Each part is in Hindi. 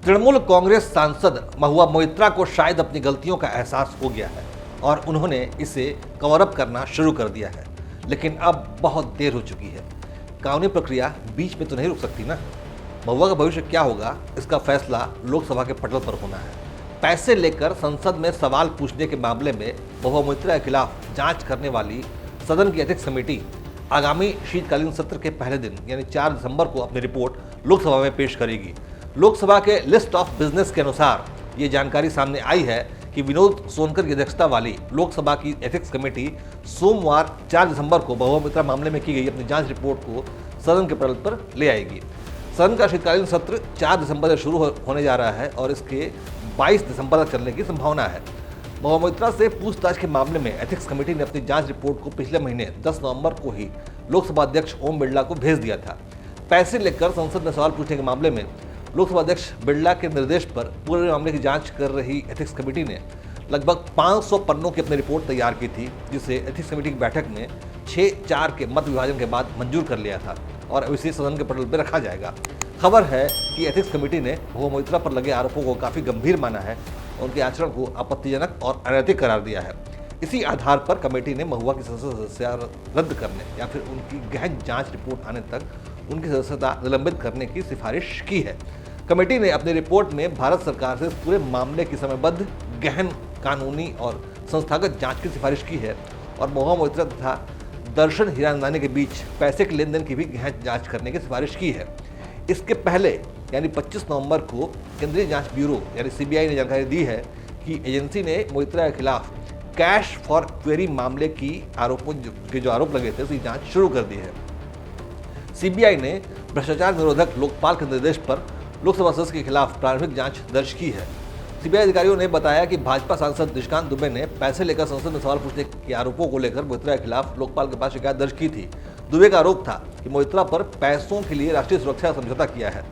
तृणमूल कांग्रेस सांसद महुआ मोइत्रा को शायद अपनी गलतियों का एहसास हो गया है और उन्होंने इसे कवर अप करना शुरू कर दिया है, लेकिन अब बहुत देर हो चुकी है। कानूनी प्रक्रिया बीच में तो नहीं रुक सकती ना। महुआ का भविष्य क्या होगा, इसका फैसला लोकसभा के पटल पर होना है। पैसे लेकर संसद में सवाल पूछने के मामले में महुआ मोइत्रा के खिलाफ जांच करने वाली सदन की एथिक्स कमेटी आगामी शीतकालीन सत्र के पहले दिन यानी 4 दिसंबर को अपनी रिपोर्ट लोकसभा में पेश करेगी। लोकसभा के लिस्ट ऑफ बिजनेस के अनुसार ये जानकारी सामने आई है कि विनोद सोनकर की अध्यक्षता वाली लोकसभा की एथिक्स कमेटी सोमवार 4 दिसंबर को महुआ मोइत्रा मामले में की गई अपनी जांच रिपोर्ट को सदन के पटल पर ले आएगी। सदन का शीतकालीन सत्र 4 दिसंबर से शुरू होने जा रहा है और इसके 22 दिसंबर तक चलने की संभावना है। महुआ मोइत्रा से पूछताछ के मामले में एथिक्स कमेटी ने अपनी जांच रिपोर्ट को पिछले महीने 10 नवंबर को ही लोकसभा अध्यक्ष ओम बिरला को भेज दिया था। पैसे लेकर संसद में सवाल पूछने के मामले में लोकसभा अध्यक्ष बिरला के निर्देश पर पूरे मामले की जांच कर रही एथिक्स कमेटी ने लगभग 500 पन्नों की अपनी रिपोर्ट तैयार की थी, जिसे एथिक्स कमेटी की बैठक में 6-4 के मत विभाजन के बाद मंजूर कर लिया था और अब इसे सदन के पटल पर रखा जाएगा। खबर है कि एथिक्स कमेटी ने महुआ मोइत्रा पर लगे आरोपों को काफ़ी गंभीर माना है, उनके आचरण को आपत्तिजनक और अनैतिक करार दिया है। इसी आधार पर कमेटी ने महुआ की सदस्यता रद्द करने या फिर उनकी गहन जांच रिपोर्ट आने तक उनकी सदस्यता निलंबित करने की सिफारिश की है। कमेटी ने अपनी रिपोर्ट में भारत सरकार से पूरे मामले की समयबद्ध, गहन कानूनी और संस्थागत जांच की सिफारिश की है और महुआ मोइत्रा तथा दर्शन हीरानंदानी के बीच पैसे के लेन देन की भी गहन जांच करने की सिफारिश की है। इसके पहले यानी 25 नवंबर को केंद्रीय जांच ब्यूरो यानी सीबीआई ने जानकारी दी है कि एजेंसी ने मोइत्रा के खिलाफ कैश फॉर क्वेरी मामले की जो आरोप लगे थे उसकी जांच शुरू कर दी है। सीबीआई ने भ्रष्टाचार निरोधक लोकपाल के निर्देश पर लोकसभा सदस्य के खिलाफ प्रारंभिक जांच दर्ज की है। सीबीआई अधिकारियों ने बताया कि भाजपा सांसद निशिकांत दुबे ने पैसे लेकर संसद में सवाल पूछने के आरोपों को लेकर मोइत्रा के खिलाफ लोकपाल के पास शिकायत दर्ज की थी। दुबे का आरोप था कि मोइत्रा पर पैसों के लिए राष्ट्रीय सुरक्षा समझौता किया है।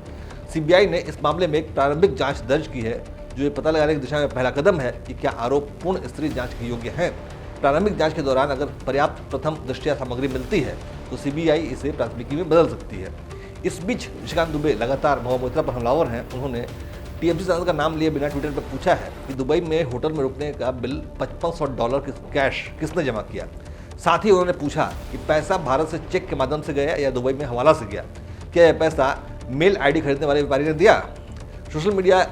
सीबीआई ने इस मामले में एक प्रारंभिक जांच दर्ज की है, जो ये पता लगाने की दिशा में पहला कदम है कि क्या आरोप पूर्ण स्तरीय जांच के योग्य हैं। प्रारंभिक जांच के दौरान अगर पर्याप्त प्रथम दृष्टया सामग्री मिलती है तो सीबीआई इसे प्राथमिकी में बदल सकती है। इस बीच निशिकांत दुबे लगातार महुआ मोइत्रा पर हमलावर हैं। उन्होंने टीएमसी सांसद का नाम लिए बिना ट्विटर पर पूछा है कि दुबई में होटल में रुकने का बिल $5500 कैश किसने जमा किया। साथ ही उन्होंने पूछा कि पैसा भारत से चेक के माध्यम से गया या दुबई में हवाला से गया। क्या यह पैसा मेल आईडी खरीदने वाले व्यापारी ने दिया। सोशल मीडिया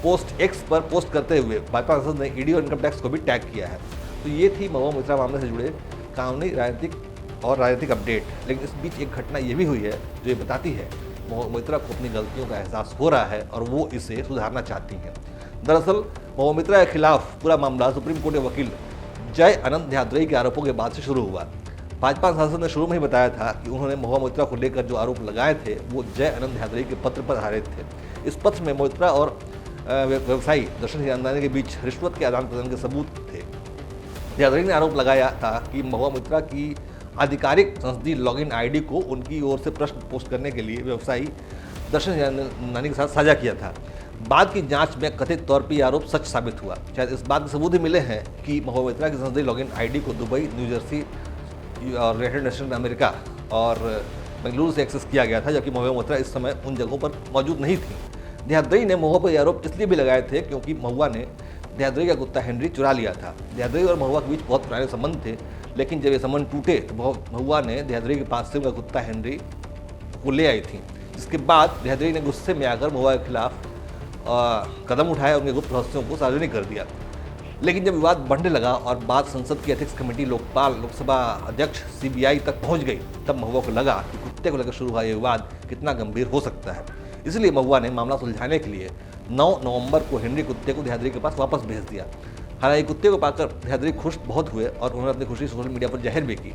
पोस्ट एक्स पर पोस्ट करते हुए भाजपा सांसद ने ईडी और इनकम टैक्स को भी टैग किया है। तो ये थी महुआ मोइत्रा मामले से जुड़े कानूनी, राजनीतिक अपडेट। लेकिन इस बीच एक घटना ये भी हुई है जो ये बताती है महुआ मोइत्रा को अपनी गलतियों का एहसास हो रहा है और वो इसे सुधारना चाहती हैं। दरअसल महुआ मोइत्रा के खिलाफ पूरा मामला सुप्रीम कोर्ट के वकील जय अनंत ध्यादरई के आरोपों के बाद से शुरू हुआ। भाजपा सांसद ने शुरू में ही बताया था कि उन्होंने महुआ मोइत्रा को लेकर जो आरोप लगाए थे वो जय अनंत ध्यादरई के पत्र पर आधारित थे। इस पत्र में मोइत्रा और व्यवसायी दर्शन हीरानंदानी के बीच रिश्वत के आदान प्रदान के सबूत थे। ध्यादरई ने आरोप लगाया था कि महुआ मोइत्रा की आधिकारिक संसदीय लॉगिन आईडी को उनकी ओर से प्रश्न पोस्ट करने के लिए व्यवसायी दर्शन हीरानंदानी के साथ साझा किया था। बाद की जांच में कथित तौर पर यह आरोप सच साबित हुआ। शायद इस बात के सबूत ही मिले हैं कि महुआ मोइत्रा की संसदीय लॉगिन आईडी को दुबई, न्यू जर्सी और यूनाइटेड नेशन अमेरिका और बेंगलुरु से एक्सेस किया गया था, जबकि महुआ मोइत्रा इस समय उन जगहों पर मौजूद नहीं थी। ध्यादरई ने महुआ पर यह आरोप इसलिए भी लगाए थे क्योंकि महुआ ने ध्यादरई का कुत्ता हेनरी चुरा लिया था। ध्यादरई और महुआ के बीच बहुत पुराने संबंध थे, लेकिन जब ये संबंध टूटे तो महुआ ने ध्यादरई के पास से उनका कुत्ता हेनरी को ले आई थी, जिसके बाद ध्यादरई ने गुस्से में आकर महुआ के खिलाफ कदम उठाया, उनके गुप्त रहस्यों को सार्वजनिक कर दिया। लेकिन जब विवाद बढ़ने लगा और बात संसद की एथिक्स कमेटी, लोकसभा अध्यक्ष, सीबीआई तक पहुंच गई, तब महुआ को लगा कि कुत्ते को लेकर शुरू हुआ ये विवाद कितना गंभीर हो सकता है। इसलिए महुआ ने मामला सुलझाने के लिए 9 नवंबर को हेनरी कुत्ते को ध्यादरई के पास वापस भेज दिया। हालांकि कुत्ते को पाकर ध्यादरई खुश बहुत हुए और उन्होंने अपनी खुशी सोशल मीडिया पर जाहिर भी की।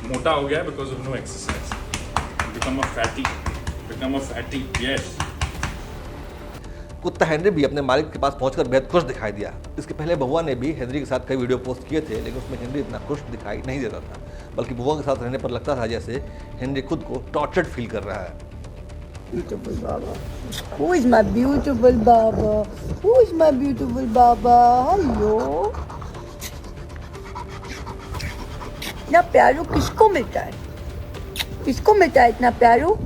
मोटा हो गया because of no exercise, become a fatty, yes. कुत्ता हेनरी भी अपने मालिक के पास पहुंचकर बेहद खुश दिखाई दिया। इसके पहले महुआ ने भी हेनरी के साथ कई वीडियो पोस्ट किए थे, लेकिन उसमें हेनरी इतना खुश दिखाई नहीं देता था, बल्कि महुआ के साथ रहने पर लगता था जैसे हेनरी खुद को टॉर्चर्ड फील कर रहा है। Beautiful Baba. Who is my beautiful Baba? Who is my beautiful Baba? Hello. इतना प्यारू किसको मिलता है? किसको मिलता है इतना प्यारू?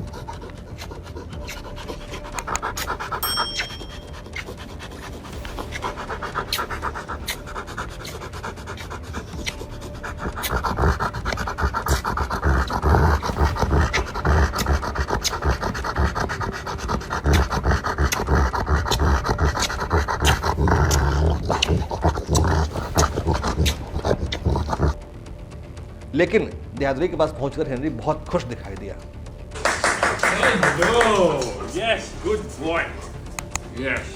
लेकिन देहादरी के पास पहुंचकर हेनरी बहुत खुश दिखाई दिया। Go! Yes, good boy. Yes.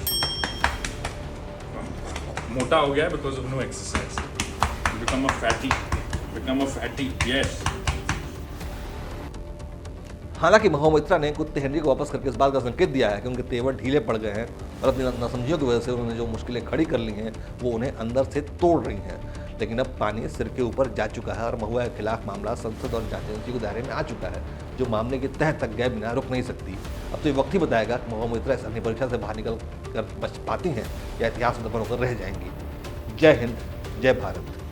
मोटा हो गया because of no exercise. Become a fatty. Become a fatty. Yes. हालांकि महुआ मोइत्रा ने कुत्ते हेनरी को वापस करके इस बात का संकेत दिया है कि उनके तेवर ढीले पड़ गए हैं और अपनी नासमझियों की वजह से उन्होंने जो मुश्किलें खड़ी कर ली हैं वो उन्हें अंदर से तोड़ रही हैं। लेकिन अब पानी सिर के ऊपर जा चुका है और महुआ के खिलाफ मामला संसद और जांच एजेंसी के दायरे में आ चुका है, जो मामले के तह तक गए बिना रुक नहीं सकती। अब तो ये वक्त ही बताएगा कि महुआ मोइत्रा इस अग्नि परीक्षा से बाहर निकल कर बच पाती हैं या इतिहास में दफन होकर रह जाएंगी। जय हिंद, जय भारत।